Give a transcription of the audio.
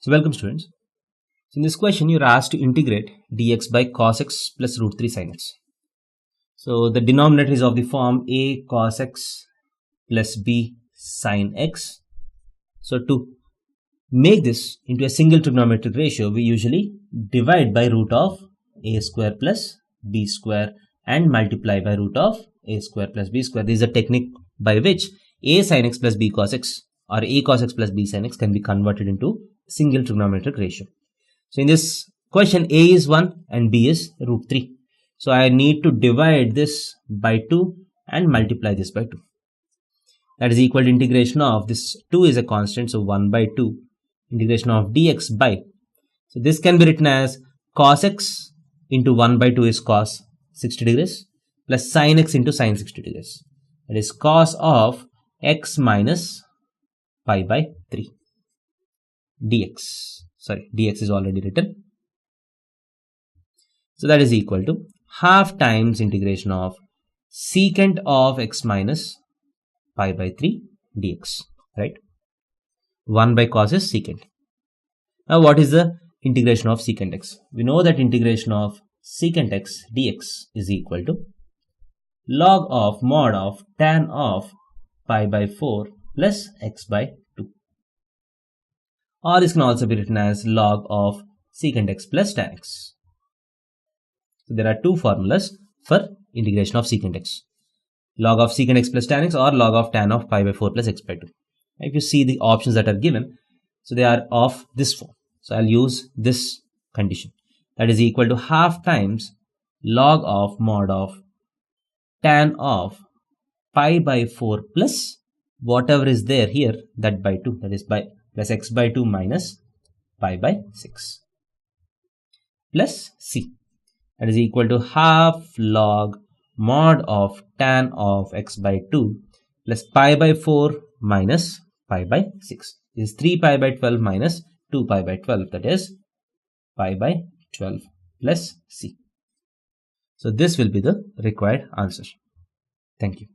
So welcome students. So in this question you are asked to integrate dx by cos x plus root 3 sin x. So the denominator is of the form a cos x plus b sin x. So to make this into a single trigonometric ratio, we usually divide by root of a square plus b square and multiply by root of a square plus b square. This is a technique by which a sin x plus b cos x or a cos x plus b sin x can be converted into single trigonometric ratio. So in this question, a is 1 and b is root 3. So I need to divide this by 2 and multiply this by 2. That is equal to integration of this 2 is a constant, so 1 by 2 integration of dx by. So this can be written as cos x into 1 by 2 is cos 60 degrees plus sin x into sin 60 degrees. That is cos of x minus pi by 3 dx. Sorry, dx is already written. So that is equal to half times integration of secant of x minus pi by 3 dx, right? 1 by cos is secant. Now what is the integration of secant x? We know that integration of secant x dx is equal to log of mod of tan of pi by 4 plus x by 2. Or this can also be written as log of secant x plus tan x. So there are two formulas for integration of secant x. Log of secant x plus tan x or log of tan of pi by 4 plus x by 2. If you see the options that are given, so they are of this form. So I'll use this condition. That is equal to half times log of mod of tan of pi by 4 plus whatever is there here, that by 2, that is by plus x by 2 minus pi by 6 plus c. That is equal to half log mod of tan of x by 2 plus pi by 4 minus pi by 6. This is 3 pi by 12 minus 2 pi by 12, that is pi by 12 plus c. So this will be the required answer. Thank you.